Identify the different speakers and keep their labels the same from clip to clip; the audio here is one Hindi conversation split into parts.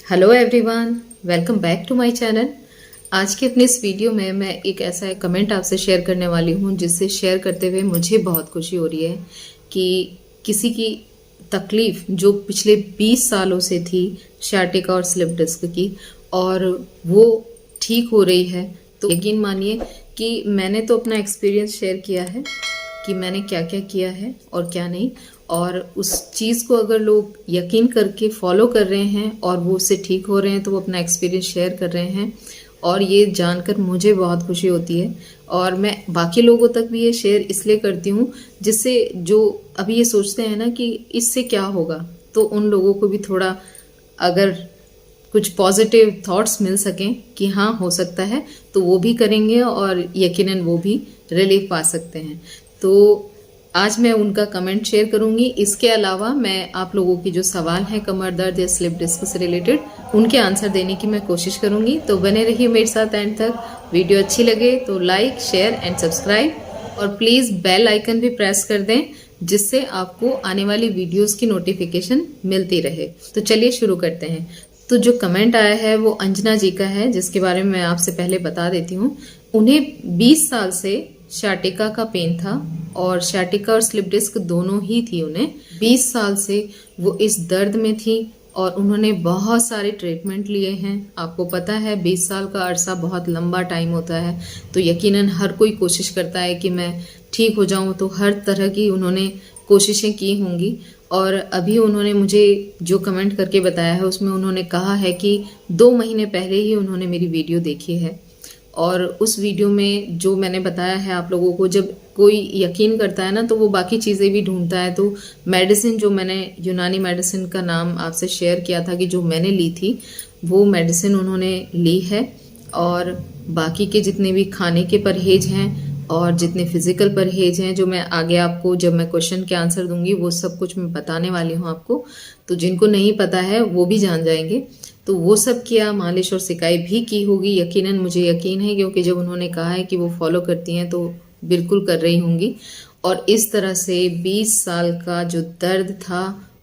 Speaker 1: Hello everyone, welcome back to my channel. आज के अपने इस वीडियो में मैं एक ऐसा कमेंट आपसे शेयर करने वाली हूँ जिससे शेयर करते हुए मुझे बहुत खुशी हो रही है कि किसी की तकलीफ जो पिछले 20 सालों से थी sciatica और स्लिप डिस्क की, और वो ठीक हो रही है। तो यकीन मानिए कि मैंने तो अपना एक्सपीरियंस शेयर किया है कि मैंने क्या क्या किया है और क्या नहीं, और उस चीज़ को अगर लोग यकीन करके फॉलो कर रहे हैं और वो उससे ठीक हो रहे हैं तो वो अपना एक्सपीरियंस शेयर कर रहे हैं, और ये जानकर मुझे बहुत खुशी होती है। और मैं बाकी लोगों तक भी ये शेयर इसलिए करती हूँ जिससे जो अभी ये सोचते हैं ना कि इससे क्या होगा, तो उन लोगों को भी थोड़ा अगर कुछ पॉजिटिव थॉट्स मिल सकें कि हाँ हो सकता है, तो वो भी करेंगे और यकीनन वो भी रिलीफ पा सकते हैं। तो आज मैं उनका कमेंट शेयर करूंगी। इसके अलावा मैं आप लोगों की जो सवाल हैं कमर दर्द या स्लिप डिस्क से रिलेटेड, उनके आंसर देने की मैं कोशिश करूंगी। तो बने रहिए मेरे साथ एंड तक। वीडियो अच्छी लगे तो लाइक, शेयर एंड सब्सक्राइब, और प्लीज़ बेल आइकन भी प्रेस कर दें जिससे आपको आने वाली वीडियोस की नोटिफिकेशन मिलती रहे। तो चलिए शुरू करते हैं। तो जो कमेंट आया है वो अंजना जी का है, जिसके बारे में मैं आपसे पहले बता देती हूँ। उन्हें 20 साल से sciatica का पेन था, और sciatica और स्लिप डिस्क दोनों ही थी उन्हें। 20 साल से वो इस दर्द में थी और उन्होंने बहुत सारे ट्रीटमेंट लिए हैं। आपको पता है 20 साल का अरसा बहुत लंबा टाइम होता है, तो यकीनन हर कोई कोशिश करता है कि मैं ठीक हो जाऊं, तो हर तरह की उन्होंने कोशिशें की होंगी। और अभी उन्होंने मुझे जो कमेंट करके बताया है उसमें उन्होंने कहा है कि 2 महीने पहले ही उन्होंने मेरी वीडियो देखी है, और उस वीडियो में जो मैंने बताया है आप लोगों को, जब कोई यकीन करता है ना तो वो बाकी चीज़ें भी ढूंढता है। तो मेडिसिन जो मैंने यूनानी मेडिसिन का नाम आपसे शेयर किया था कि जो मैंने ली थी, वो मेडिसिन उन्होंने ली है। और बाकी के जितने भी खाने के परहेज हैं और जितने फिजिकल परहेज हैं, जो मैं आगे आपको जब मैं क्वेश्चन के आंसर दूंगी वो सब कुछ मैं बताने वाली हूँ आपको, तो जिनको नहीं पता है वो भी जान जाएंगे। तो वो सब किया, मालिश और सिकाई भी की होगी, यकीनन मुझे यकीन है, क्योंकि जब उन्होंने कहा है कि वो फॉलो करती हैं तो बिल्कुल कर रही होंगी। और इस तरह से 20 साल का जो दर्द था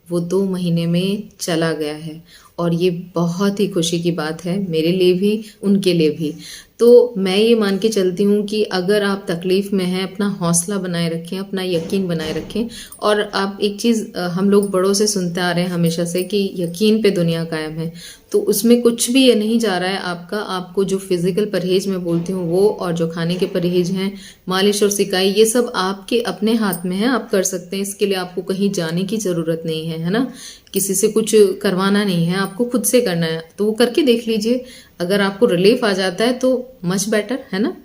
Speaker 1: वो 2 महीने में चला गया है, और ये बहुत ही खुशी की बात है मेरे लिए भी, उनके लिए भी। तो मैं ये मान के चलती हूँ कि अगर आप तकलीफ में हैं, अपना हौसला बनाए रखें, अपना यकीन बनाए रखें। और आप एक चीज़ हम लोग बड़ों से सुनते आ रहे हैं हमेशा से कि यकीन पे दुनिया कायम है, तो उसमें कुछ भी ये नहीं जा रहा है आपका। आपको जो फिजिकल परहेज मैं बोलती हूँ वो, और जो खाने के परहेज हैं, मालिश और सिकाई, ये सब आपके अपने हाथ में है, आप कर सकते हैं। इसके लिए आपको कहीं जाने की ज़रूरत नहीं है ना, किसी से कुछ करवाना नहीं है, आपको खुद से करना है। तो वो करके देख लीजिए, अगर आपको रिलीफ आ जाता है तो मच बेटर है ना,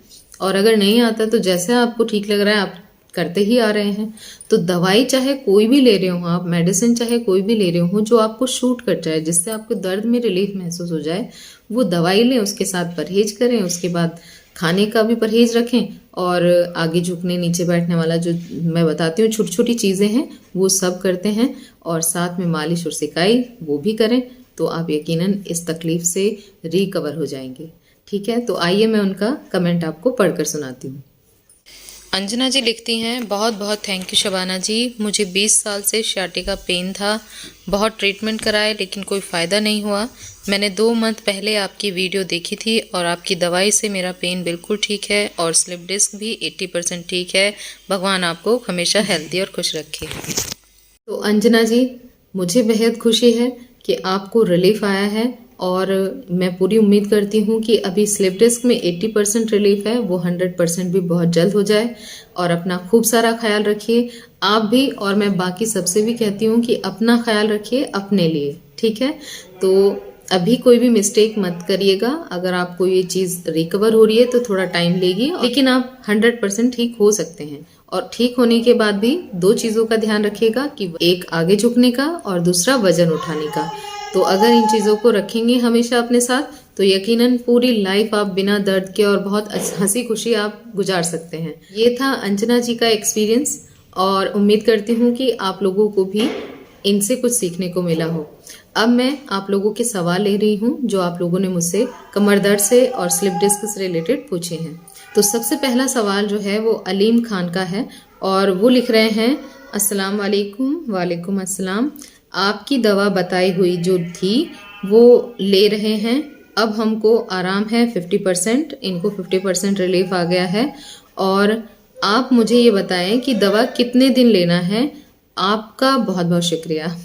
Speaker 1: और अगर नहीं आता तो जैसे आपको ठीक लग रहा है आप करते ही आ रहे हैं। तो दवाई चाहे कोई भी ले रहे हो आप, मेडिसिन चाहे कोई भी ले रहे हो, जो आपको शूट कर जाए, जिससे आपको दर्द में रिलीफ महसूस हो जाए, वो दवाई लें। उसके साथ परहेज करें, उसके बाद खाने का भी परहेज रखें, और आगे झुकने नीचे बैठने वाला जो मैं बताती हूँ छोटी छोटी चीज़ें हैं वो सब करते हैं, और साथ में मालिश और सिकाई वो भी करें, तो आप यकीनन इस तकलीफ से रिकवर हो जाएंगे। ठीक है, तो आइए मैं उनका कमेंट आपको पढ़कर सुनाती हूँ। अंजना जी लिखती हैं, बहुत बहुत थैंक यू शबाना जी। मुझे 20 साल से sciatica पेन था, बहुत ट्रीटमेंट कराए लेकिन कोई फ़ायदा नहीं हुआ। मैंने 2 मंथ पहले आपकी वीडियो देखी थी और आपकी दवाई से मेरा पेन बिल्कुल ठीक है, और स्लिप डिस्क भी 80% ठीक है। भगवान आपको हमेशा हेल्दी और खुश रखे। तो अंजना जी, मुझे बेहद खुशी है कि आपको रिलीफ आया है, और मैं पूरी उम्मीद करती हूँ कि अभी स्लिप डिस्क में 80% रिलीफ है, वो 100% भी बहुत जल्द हो जाए। और अपना खूब सारा ख्याल रखिए आप भी, और मैं बाकी सबसे भी कहती हूँ कि अपना ख्याल रखिए अपने लिए। ठीक है, तो अभी कोई भी मिस्टेक मत करिएगा। अगर आपको ये चीज़ रिकवर हो रही है तो थोड़ा टाइम लेगी, लेकिन आप 100% ठीक हो सकते हैं। और ठीक होने के बाद भी 2 चीज़ों का ध्यान रखिएगा, कि एक आगे झुकने का और दूसरा वजन उठाने का। तो अगर इन चीज़ों को रखेंगे हमेशा अपने साथ, तो यकीनन पूरी लाइफ आप बिना दर्द के और बहुत हंसी खुशी आप गुजार सकते हैं। ये था अंजना जी का एक्सपीरियंस, और उम्मीद करती हूँ कि आप लोगों को भी इनसे कुछ सीखने को मिला हो। अब मैं आप लोगों के सवाल ले रही हूँ जो आप लोगों ने मुझसे कमर दर्द से और स्लिप डिस्क से रिलेटेड पूछे हैं। तो सबसे पहला सवाल जो है वो अलीम खान का है, और वो लिख रहे हैं, अस्सलाम वालेकुम। वालेकुम अस्सलाम। आपकी दवा बताई हुई जो थी वो ले रहे हैं। अब हमको आराम है 50%, इनको 50% रिलीफ आ गया है। और आप मुझे ये बताएं कि दवा कितने दिन लेना है। आपका बहुत बहुत शुक्रिया।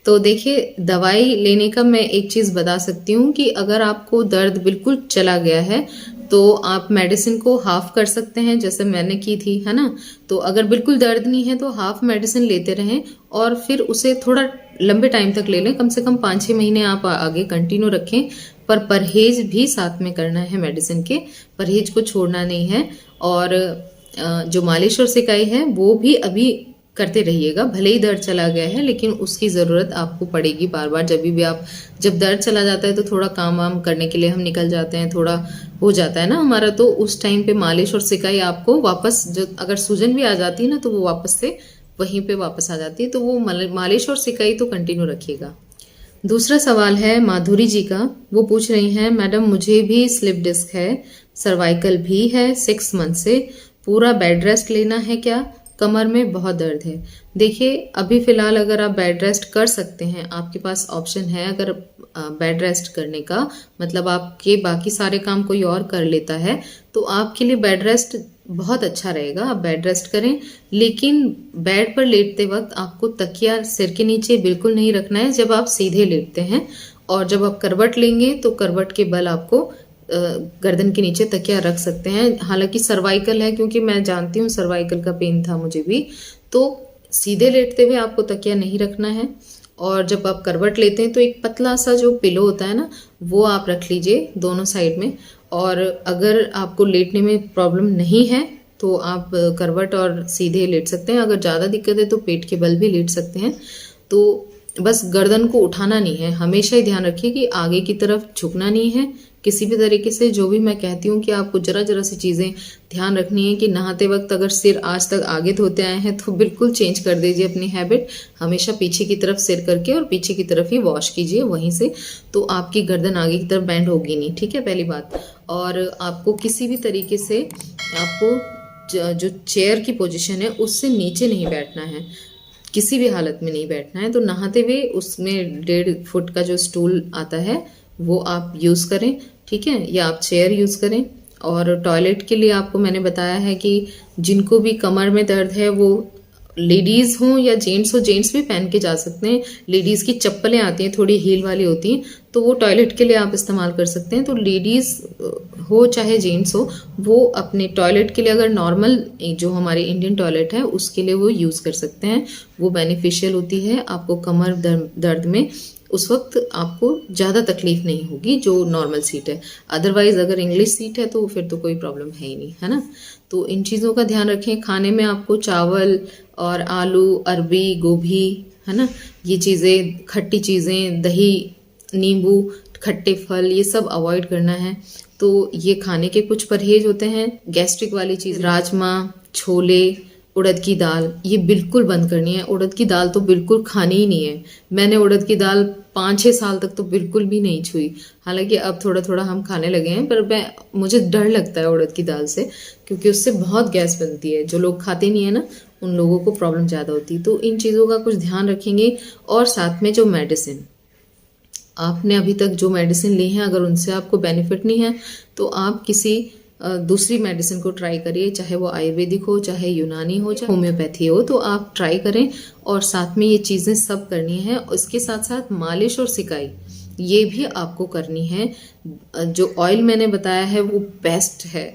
Speaker 1: तो देखिए, दवाई लेने का मैं एक चीज़ बता सकती हूँ कि अगर आपको दर्द बिल्कुल चला गया है तो आप मेडिसिन को हाफ कर सकते हैं, जैसे मैंने की थी, है ना। तो अगर बिल्कुल दर्द नहीं है तो हाफ मेडिसिन लेते रहें और फिर उसे थोड़ा लंबे टाइम तक ले लें, कम से कम 5-6 महीने आप आगे कंटिन्यू रखें। पर परहेज भी साथ में करना है, मेडिसिन के परहेज को छोड़ना नहीं है। और जो मालिश और सिकाई है वो भी अभी करते रहिएगा। भले ही दर्द चला गया है लेकिन उसकी ज़रूरत आपको पड़ेगी बार बार। जब दर्द चला जाता है तो थोड़ा काम वाम करने के लिए हम निकल जाते हैं, थोड़ा हो जाता है ना हमारा, तो उस टाइम पे मालिश और सिकाई आपको वापस, जो अगर सूजन भी आ जाती है ना तो वो वापस से वहीं पे वापस आ जाती है। तो वो मालिश और सिकाई तो कंटिन्यू रखिएगा। दूसरा सवाल है माधुरी जी का। वो पूछ रही हैं, मैडम मुझे भी स्लिप डिस्क है, सर्वाइकल भी है, 6 मंथ से, पूरा बेड रेस्ट लेना है क्या? कमर में बहुत दर्द है। देखिए, अभी फिलहाल अगर आप बेड रेस्ट कर सकते हैं, आपके पास ऑप्शन है, अगर बेड रेस्ट करने का मतलब आपके बाकी सारे काम कोई और कर लेता है तो आपके लिए बेड रेस्ट बहुत अच्छा रहेगा। आप बेड रेस्ट करें, लेकिन बेड पर लेटते वक्त आपको तकिया सिर के नीचे बिल्कुल नहीं रखना है जब आप सीधे लेटते हैं। और जब आप करवट लेंगे तो करवट के बल आपको गर्दन के नीचे तकिया रख सकते हैं। हालांकि सर्वाइकल है, क्योंकि मैं जानती हूँ सर्वाइकल का पेन था मुझे भी, तो सीधे लेटते हुए आपको तकिया नहीं रखना है। और जब आप करवट लेते हैं तो एक पतला सा जो पिलो होता है ना, वो आप रख लीजिए दोनों साइड में। और अगर आपको लेटने में प्रॉब्लम नहीं है तो आप करवट और सीधे लेट सकते हैं। अगर ज़्यादा दिक्कत है तो पेट के बल भी लेट सकते हैं। तो बस गर्दन को उठाना नहीं है, हमेशा ही ध्यान रखिए कि आगे की तरफ झुकना नहीं है किसी भी तरीके से। जो भी मैं कहती हूँ कि आपको जरा जरा सी चीज़ें ध्यान रखनी है कि नहाते वक्त अगर सिर आज तक आगे धोते आए हैं तो बिल्कुल चेंज कर दीजिए अपनी हैबिट, हमेशा पीछे की तरफ सिर करके और पीछे की तरफ ही वॉश कीजिए वहीं से, तो आपकी गर्दन आगे की तरफ बैंड होगी नहीं, ठीक है, पहली बात। और आपको किसी भी तरीके से आपको जो चेयर की पोजीशन है उससे नीचे नहीं बैठना है, किसी भी हालत में नहीं बैठना है। तो नहाते हुए उसमें 1.5 फुट का जो स्टूल आता है वो आप यूज़ करें, ठीक है, या आप चेयर यूज़ करें। और टॉयलेट के लिए आपको मैंने बताया है कि जिनको भी कमर में दर्द है, वो लेडीज़ हों या जेंट्स हो, जेंट्स भी पहन के जा सकते हैं। लेडीज़ की चप्पलें आती हैं, थोड़ी हील वाली होती हैं, तो वो टॉयलेट के लिए आप इस्तेमाल कर सकते हैं। तो लेडीज़ हो चाहे जेंट्स हो, वो अपने टॉयलेट के लिए अगर नॉर्मल जो हमारे इंडियन टॉयलेट है उसके लिए वो यूज़ कर सकते हैं। वो बेनिफिशियल होती है, आपको कमर दर्द में उस वक्त आपको ज़्यादा तकलीफ नहीं होगी जो नॉर्मल सीट है। अदरवाइज़ अगर इंग्लिश सीट है तो फिर तो कोई प्रॉब्लम है ही नहीं, है ना। तो इन चीज़ों का ध्यान रखें। खाने में आपको चावल और आलू, अरबी, गोभी, है ना, ये चीज़ें, खट्टी चीज़ें, दही, नींबू, खट्टे फल, ये सब अवॉइड करना है। तो ये खाने के कुछ परहेज होते हैं। गैस्ट्रिक वाली चीज़, राजमा, छोले, उड़द की दाल, ये बिल्कुल बंद करनी है। उड़द की दाल तो बिल्कुल खानी ही नहीं है। मैंने उड़द की दाल 5-6 साल तक तो बिल्कुल भी नहीं छुई। हालांकि अब थोड़ा थोड़ा हम खाने लगे हैं, पर मुझे डर लगता है उड़द की दाल से, क्योंकि उससे बहुत गैस बनती है। जो लोग खाते नहीं है ना, उन लोगों को प्रॉब्लम ज़्यादा होती है। तो इन चीज़ों का कुछ ध्यान रखेंगे। और साथ में जो मेडिसिन, आपने अभी तक जो मेडिसिन ली हैं, अगर उनसे आपको बेनिफिट नहीं है तो आप किसी दूसरी मेडिसिन को ट्राई करिए, चाहे वो आयुर्वेदिक हो, चाहे यूनानी हो, चाहे होम्योपैथी हो, तो आप ट्राई करें। और साथ में ये चीज़ें सब करनी है। उसके साथ साथ मालिश और सिकाई ये भी आपको करनी है। जो ऑयल मैंने बताया है वो बेस्ट है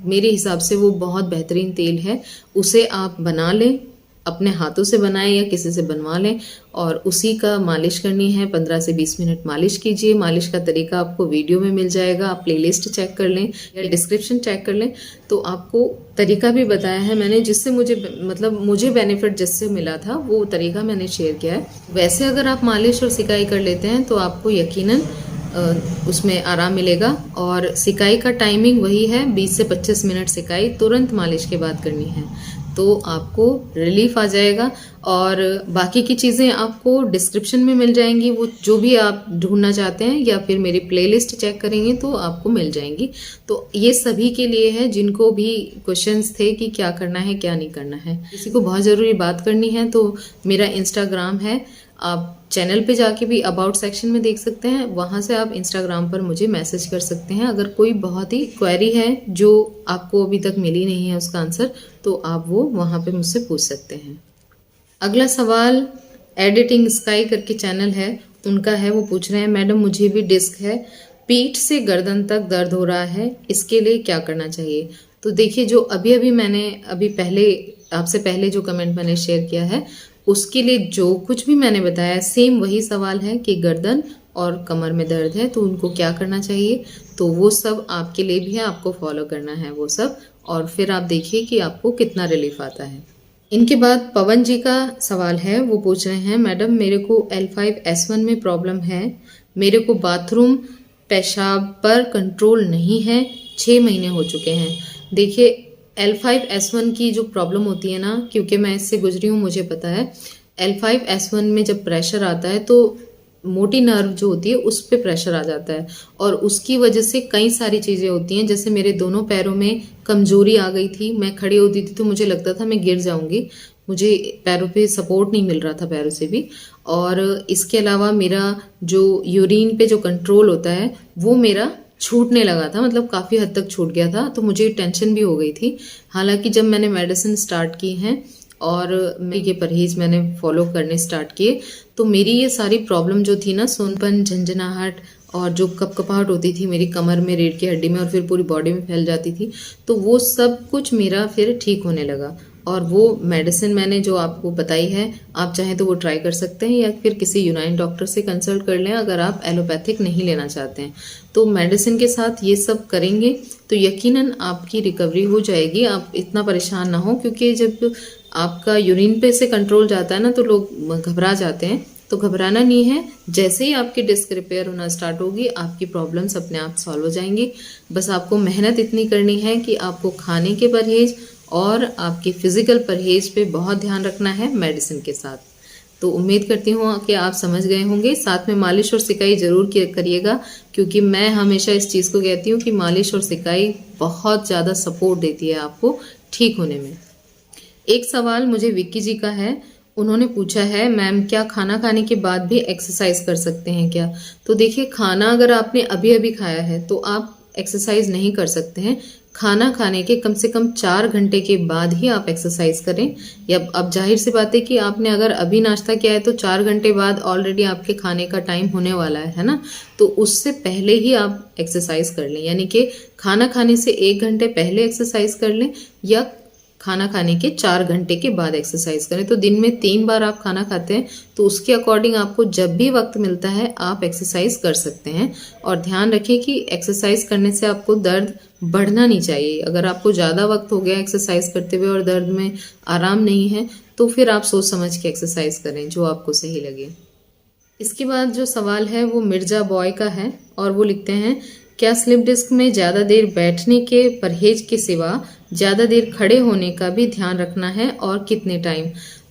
Speaker 1: मेरे हिसाब से, वो बहुत बेहतरीन तेल है। उसे आप बना लें, अपने हाथों से बनाएं या किसी से बनवा लें, और उसी का मालिश करनी है। 15 से 20 मिनट मालिश कीजिए। मालिश का तरीका आपको वीडियो में मिल जाएगा, आप प्लेलिस्ट चेक कर लें या डिस्क्रिप्शन चेक कर लें, तो आपको तरीका भी बताया है मैंने, जिससे मुझे बेनिफिट जिससे मिला था वो तरीका मैंने शेयर किया है। वैसे अगर आप मालिश और सिकाई कर लेते हैं तो आपको यकीनन उसमें आराम मिलेगा। और सिकाई का टाइमिंग वही है, 20 से 25 मिनट सिकाई, तुरंत मालिश के बाद करनी है, तो आपको रिलीफ आ जाएगा। और बाकी की चीज़ें आपको डिस्क्रिप्शन में मिल जाएंगी, वो जो भी आप ढूंढना चाहते हैं, या फिर मेरी प्लेलिस्ट चेक करेंगे तो आपको मिल जाएंगी। तो ये सभी के लिए है जिनको भी क्वेश्चंस थे कि क्या करना है क्या नहीं करना है। किसी को बहुत ज़रूरी बात करनी है तो मेरा इंस्टाग्राम है आप चैनल पे जाके भी अबाउट सेक्शन में देख सकते हैं, वहाँ से आप इंस्टाग्राम पर मुझे मैसेज कर सकते हैं। अगर कोई बहुत ही क्वेरी है जो आपको अभी तक मिली नहीं है उसका आंसर, तो आप वो वहाँ पे मुझसे पूछ सकते हैं। अगला सवाल एडिटिंग स्काई करके चैनल है उनका है। वो पूछ रहे हैं, मैडम मुझे भी डिस्क है, पीठ से गर्दन तक दर्द हो रहा है, इसके लिए क्या करना चाहिए? तो देखिए, जो अभी पहले आपसे पहले जो कमेंट मैंने शेयर किया है उसके लिए जो कुछ भी मैंने बताया सेम वही सवाल है कि गर्दन और कमर में दर्द है तो उनको क्या करना चाहिए। तो वो सब आपके लिए भी है, आपको फॉलो करना है वो सब, और फिर आप देखिए कि आपको कितना रिलीफ आता है। इनके बाद पवन जी का सवाल है। वो पूछ रहे हैं, मैडम मेरे को L5S1 में प्रॉब्लम है, मेरे को बाथरूम पेशाब पर कंट्रोल नहीं है, 6 महीने हो चुके हैं। देखिए, L5S1 की जो प्रॉब्लम होती है ना, क्योंकि मैं इससे गुजरी हूँ, मुझे पता है L5S1 में जब प्रेशर आता है तो मोटी नर्व जो होती है उस पे प्रेशर आ जाता है, और उसकी वजह से कई सारी चीज़ें होती हैं। जैसे मेरे दोनों पैरों में कमजोरी आ गई थी, मैं खड़ी होती थी तो मुझे लगता था मैं गिर जाऊंगी, मुझे पैरों पे सपोर्ट नहीं मिल रहा था पैरों से भी। और इसके अलावा मेरा जो यूरिन पे जो कंट्रोल होता है वो मेरा छूटने लगा था, मतलब काफ़ी हद तक छूट गया था, तो मुझे टेंशन भी हो गई थी। हालांकि जब मैंने मेडिसिन स्टार्ट की हैं और ये परहेज मैंने फॉलो करने स्टार्ट किए तो मेरी ये सारी प्रॉब्लम जो थी ना, सोनपन, झंझनाहट और जो कपकपाहट होती थी मेरी कमर में, रीढ़ की हड्डी में और फिर पूरी बॉडी में फैल जाती थी, तो वो सब कुछ मेरा फिर ठीक होने लगा। और वो मेडिसिन मैंने जो आपको बताई है, आप चाहें तो वो ट्राई कर सकते हैं या फिर किसी यूनानी डॉक्टर से कंसल्ट कर लें अगर आप एलोपैथिक नहीं लेना चाहते हैं। तो मेडिसिन के साथ ये सब करेंगे तो यकीनन आपकी रिकवरी हो जाएगी, आप इतना परेशान ना हो, क्योंकि जब आपका यूरिन पे से कंट्रोल जाता है ना तो लोग घबरा जाते हैं। तो घबराना नहीं है, जैसे ही आपकी डिस्क रिपेयर होना स्टार्ट होगी आपकी प्रॉब्लम्स अपने आप सॉल्व हो जाएंगी। बस आपको मेहनत इतनी करनी है कि आपको खाने के परहेज और आपके फिजिकल परहेज पे बहुत ध्यान रखना है मेडिसिन के साथ। तो उम्मीद करती हूँ कि आप समझ गए होंगे। साथ में मालिश और सिकाई जरूर करिएगा, क्योंकि मैं हमेशा इस चीज़ को कहती हूँ कि मालिश और सिकाई बहुत ज़्यादा सपोर्ट देती है आपको ठीक होने में। एक सवाल मुझे विक्की जी का है, उन्होंने पूछा है, मैम क्या खाना खाने के बाद भी एक्सरसाइज कर सकते हैं क्या? तो देखिए, खाना अगर आपने अभी अभी खाया है तो आप एक्सरसाइज नहीं कर सकते हैं। खाना खाने के कम से कम 4 घंटे के बाद ही आप एक्सरसाइज करें। या अब जाहिर सी बात है कि आपने अगर अभी नाश्ता किया है तो 4 घंटे बाद ऑलरेडी आपके खाने का टाइम होने वाला है ना, तो उससे पहले ही आप एक्सरसाइज कर लें, यानी कि खाना खाने से 1 घंटे पहले एक्सरसाइज कर लें या खाना खाने के 4 घंटे के बाद एक्सरसाइज करें। तो दिन में 3 बार आप खाना खाते हैं तो उसके अकॉर्डिंग आपको जब भी वक्त मिलता है आप एक्सरसाइज कर सकते हैं। और ध्यान रखें कि एक्सरसाइज करने से आपको दर्द बढ़ना नहीं चाहिए। अगर आपको ज़्यादा वक्त हो गया एक्सरसाइज करते हुए और दर्द में आराम नहीं है तो फिर आप सोच समझ के एक्सरसाइज करें जो आपको सही लगे। इसके बाद जो सवाल है वो मिर्जा बॉय का है और वो लिखते हैं, क्या स्लिप डिस्क में ज़्यादा देर बैठने के परहेज के सिवा ज़्यादा देर खड़े होने का भी ध्यान रखना है और कितने टाइम?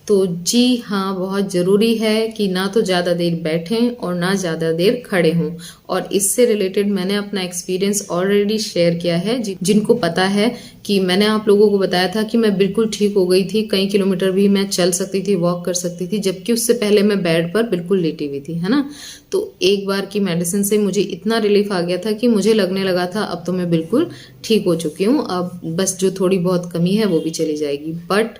Speaker 1: तो जी हाँ, बहुत ज़रूरी है कि ना तो ज़्यादा देर बैठें और ना ज़्यादा देर खड़े हों। और इससे रिलेटेड मैंने अपना एक्सपीरियंस ऑलरेडी शेयर किया है। जिनको पता है कि मैंने आप लोगों को बताया था कि मैं बिल्कुल ठीक हो गई थी, कई किलोमीटर भी मैं चल सकती थी, वॉक कर सकती थी, जबकि उससे पहले मैं बेड पर बिल्कुल लेटी हुई थी, है ना। तो एक बार की मेडिसिन से मुझे इतना रिलीफ आ गया था कि मुझे लगने लगा था अब तो मैं बिल्कुल ठीक हो चुकी हूँ, अब बस जो थोड़ी बहुत कमी है वो भी चली जाएगी। बट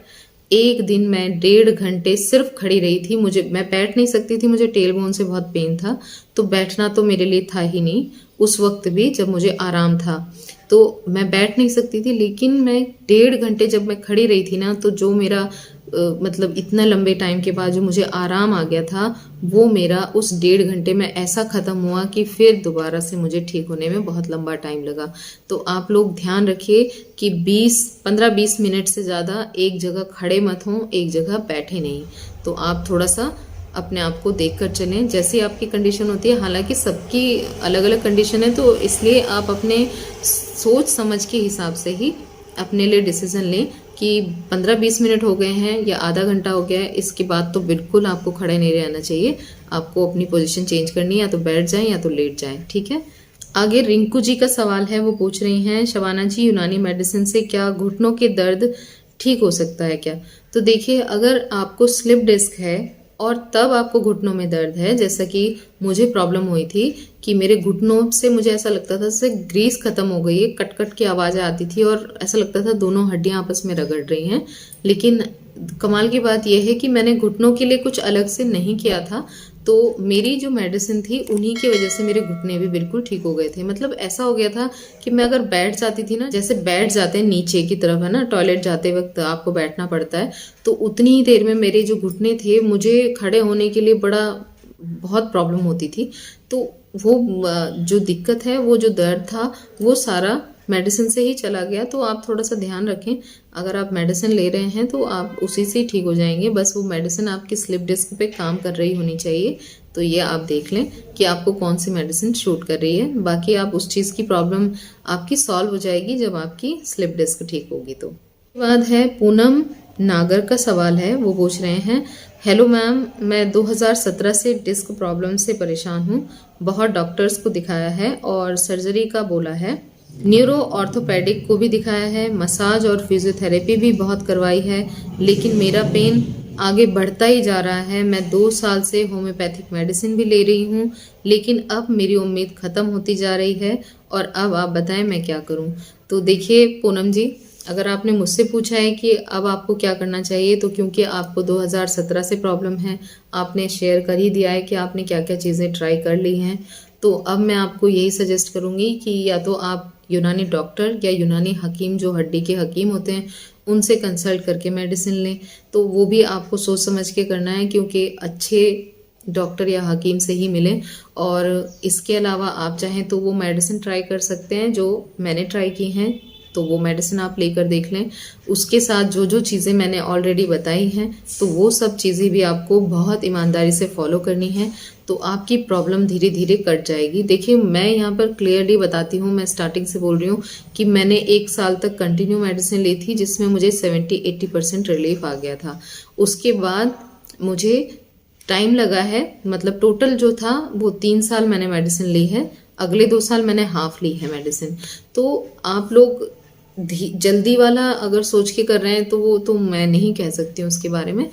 Speaker 1: एक दिन मैं 1.5 घंटे सिर्फ खड़ी रही थी, मैं बैठ नहीं सकती थी, मुझे टेल बोन से बहुत पेन था, तो बैठना तो मेरे लिए था ही नहीं उस वक्त भी जब मुझे आराम था, तो मैं बैठ नहीं सकती थी। लेकिन मैं 1.5 घंटे जब मैं खड़ी रही थी ना, तो जो मेरा मतलब इतना लंबे टाइम के बाद जो मुझे आराम आ गया था वो मेरा उस 1.5 घंटे में ऐसा ख़त्म हुआ कि फिर दोबारा से मुझे ठीक होने में बहुत लंबा टाइम लगा। तो आप लोग ध्यान रखिए कि 15-20 मिनट से ज़्यादा एक जगह खड़े मत हों, एक जगह बैठे नहीं। तो आप थोड़ा सा अपने आप को देख कर चलें जैसी आपकी कंडीशन होती है। हालांकि सबकी अलग अलग कंडीशन है, तो इसलिए आप अपने सोच समझ के हिसाब से ही अपने लिए डिसीजन लें कि 15-20 मिनट हो गए हैं या आधा घंटा हो गया है, इसके बाद तो बिल्कुल आपको खड़े नहीं रहना चाहिए। आपको अपनी पोजीशन चेंज करनी है, या तो बैठ जाएं या तो लेट जाएं, ठीक है। आगे रिंकू जी का सवाल है, वो पूछ रही हैं, शबाना जी यूनानी मेडिसिन से क्या घुटनों के दर्द ठीक हो सकता है क्या? तो देखिए, अगर आपको स्लिप डिस्क है और तब आपको घुटनों में दर्द है, जैसा कि मुझे प्रॉब्लम हुई थी कि मेरे घुटनों से मुझे ऐसा लगता था जैसे ग्रीस खत्म हो गई है, कट कट की आवाज़ें आती थी और ऐसा लगता था दोनों हड्डियां आपस में रगड़ रही हैं। लेकिन कमाल की बात यह है कि मैंने घुटनों के लिए कुछ अलग से नहीं किया था, तो मेरी जो मेडिसिन थी उन्हीं की वजह से मेरे घुटने भी बिल्कुल ठीक हो गए थे। मतलब ऐसा हो गया था कि मैं अगर बैठ जाती थी ना, जैसे बैठ जाते हैं नीचे की तरफ है ना, टॉयलेट जाते वक्त आपको बैठना पड़ता है, तो उतनी ही देर में मेरे जो घुटने थे, मुझे खड़े होने के लिए बहुत प्रॉब्लम होती थी। तो वो जो दिक्कत है, वो जो दर्द था, वो सारा मेडिसिन से ही चला गया। तो आप थोड़ा सा ध्यान रखें, अगर आप मेडिसिन ले रहे हैं तो आप उसी से ठीक हो जाएंगे। बस वो मेडिसिन आपकी स्लिप डिस्क पे काम कर रही होनी चाहिए। तो ये आप देख लें कि आपको कौन सी मेडिसिन शूट कर रही है। बाकी आप उस चीज़ की प्रॉब्लम आपकी सॉल्व हो जाएगी जब आपकी स्लिप डिस्क ठीक होगी। तो बाद है पूनम नागर का सवाल है, वो पूछ रहे हैं, हेलो मैम, मैं 2017 से डिस्क प्रॉब्लम से परेशान हूँ। बहुत डॉक्टर्स को दिखाया है और सर्जरी का बोला है, न्यूरो ऑर्थोपेडिक को भी दिखाया है, मसाज और फिजियोथेरेपी भी बहुत करवाई है, लेकिन मेरा पेन आगे बढ़ता ही जा रहा है। मैं 2 साल से होम्योपैथिक मेडिसिन भी ले रही हूँ, लेकिन अब मेरी उम्मीद ख़त्म होती जा रही है और अब आप बताएं मैं क्या करूँ। तो देखिए पूनम जी, अगर आपने मुझसे पूछा है कि अब आपको क्या करना चाहिए, तो क्योंकि आपको 2017 से प्रॉब्लम है, आपने शेयर कर ही दिया है कि आपने क्या क्या चीज़ें ट्राई कर ली हैं, तो अब मैं आपको यही सजेस्ट करूँगी कि या तो आप यूनानी डॉक्टर या यूनानी हकीम, जो हड्डी के हकीम होते हैं, उनसे कंसल्ट करके मेडिसिन लें। तो वो भी आपको सोच समझ के करना है, क्योंकि अच्छे डॉक्टर या हकीम से ही मिलें। और इसके अलावा आप चाहें तो वो मेडिसिन ट्राई कर सकते हैं जो मैंने ट्राई की हैं, तो वो मेडिसिन आप लेकर देख लें। उसके साथ जो जो चीज़ें मैंने ऑलरेडी बताई हैं, तो वो सब चीज़ें भी आपको बहुत ईमानदारी से फॉलो करनी है, तो आपकी प्रॉब्लम धीरे धीरे कट जाएगी। देखिए, मैं यहाँ पर क्लियरली बताती हूँ, मैं स्टार्टिंग से बोल रही हूँ कि मैंने 1 साल तक कंटिन्यू मेडिसिन ली थी, जिसमें मुझे 70-80% रिलीफ आ गया था। उसके बाद मुझे टाइम लगा है, मतलब टोटल जो था वो 3 साल मैंने मेडिसिन ली है, अगले 2 साल मैंने हाफ ली है मेडिसिन। तो आप लोग जल्दी वाला अगर सोच के कर रहे हैं तो वो तो मैं नहीं कह सकती हूँ उसके बारे में।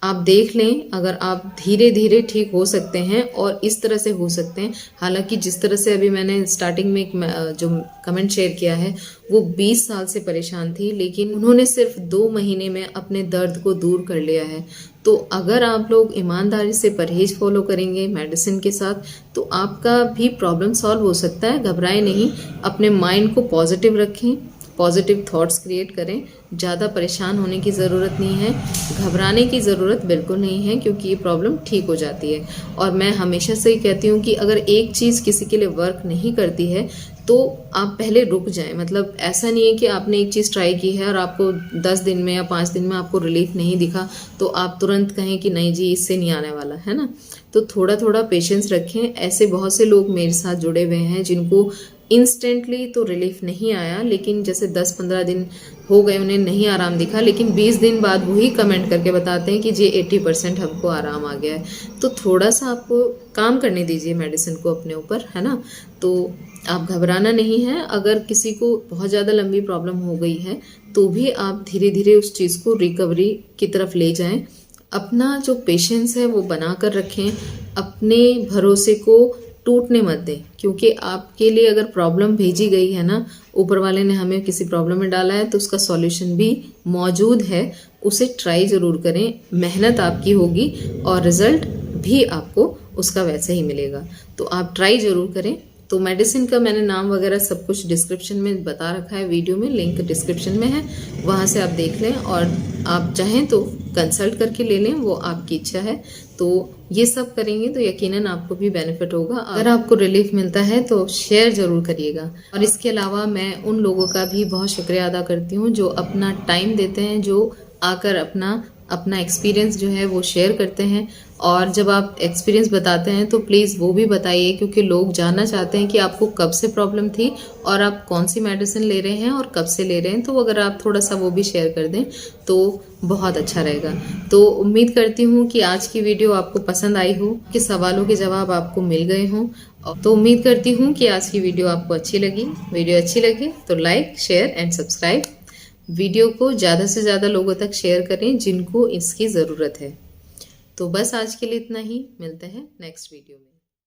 Speaker 1: आप देख लें, अगर आप धीरे धीरे ठीक हो सकते हैं और इस तरह से हो सकते हैं। हालांकि जिस तरह से अभी मैंने स्टार्टिंग में जो कमेंट शेयर किया है, वो 20 साल से परेशान थी, लेकिन उन्होंने सिर्फ 2 महीने में अपने दर्द को दूर कर लिया है। तो अगर आप लोग ईमानदारी से परहेज फॉलो करेंगे मेडिसिन के साथ, तो आपका भी प्रॉब्लम सॉल्व हो सकता है। घबराएं नहीं, अपने माइंड को पॉजिटिव रखें, पॉजिटिव थॉट्स क्रिएट करें। ज़्यादा परेशान होने की ज़रूरत नहीं है, घबराने की ज़रूरत बिल्कुल नहीं है, क्योंकि ये प्रॉब्लम ठीक हो जाती है। और मैं हमेशा से ही कहती हूँ कि अगर एक चीज़ किसी के लिए वर्क नहीं करती है तो आप पहले रुक जाएं। मतलब ऐसा नहीं है कि आपने एक चीज़ ट्राई की है और आपको 10 दिन में या 5 दिन में आपको रिलीफ नहीं दिखा तो आप तुरंत कहें कि नहीं जी, इससे नहीं आने वाला है ना। तो थोड़ा थोड़ा पेशेंस रखें। ऐसे बहुत से लोग मेरे साथ जुड़े हुए हैं जिनको इंस्टेंटली तो रिलीफ नहीं आया, लेकिन जैसे 10-15 दिन हो गए उन्हें नहीं आराम दिखा, लेकिन 20 दिन बाद वही कमेंट करके बताते हैं कि जी 80% हमको आराम आ गया है। तो थोड़ा सा आपको काम करने दीजिए मेडिसिन को अपने ऊपर, है ना। तो आप घबराना नहीं है। अगर किसी को बहुत ज़्यादा लंबी प्रॉब्लम हो गई है तो भी आप धीरे धीरे उस चीज़ को रिकवरी की तरफ ले जाएं। अपना जो पेशेंस है वो बना कर रखें, अपने भरोसे को टूटने मत दें, क्योंकि आपके लिए अगर प्रॉब्लम भेजी गई है ना, ऊपर वाले ने हमें किसी प्रॉब्लम में डाला है, तो उसका सॉल्यूशन भी मौजूद है। उसे ट्राई ज़रूर करें, मेहनत आपकी होगी और रिजल्ट भी आपको उसका वैसे ही मिलेगा। तो आप ट्राई ज़रूर करें। तो मेडिसिन का मैंने नाम वगैरह सब कुछ डिस्क्रिप्शन में बता रखा है, वीडियो में लिंक डिस्क्रिप्शन में है, वहाँ से आप देख लें। और आप चाहें तो कंसल्ट करके ले लें, वो आपकी इच्छा है। तो ये सब करेंगे तो यकीनन आपको भी बेनिफिट होगा। अगर आपको रिलीफ मिलता है तो शेयर ज़रूर करिएगा। और इसके अलावा मैं उन लोगों का भी बहुत शुक्रिया अदा करती हूँ जो अपना टाइम देते हैं, जो आकर अपना एक्सपीरियंस जो है वो शेयर करते हैं। और जब आप एक्सपीरियंस बताते हैं तो प्लीज़ वो भी बताइए, क्योंकि लोग जानना चाहते हैं कि आपको कब से प्रॉब्लम थी और आप कौन सी मेडिसिन ले रहे हैं और कब से ले रहे हैं। तो अगर आप थोड़ा सा वो भी शेयर कर दें तो बहुत अच्छा रहेगा। तो उम्मीद करती हूँ कि आज की वीडियो आपको पसंद आई हो, कि सवालों के जवाब आपको मिल गए हों। तो उम्मीद करती हूँ कि आज की वीडियो आपको अच्छी लगी। वीडियो अच्छी लगे तो like, share and subscribe. Video को ज़्यादा से ज़्यादा लोगों तक शेयर करें जिनको इसकी ज़रूरत है। तो बस आज के लिए इतना ही, मिलते हैं नेक्स्ट वीडियो में।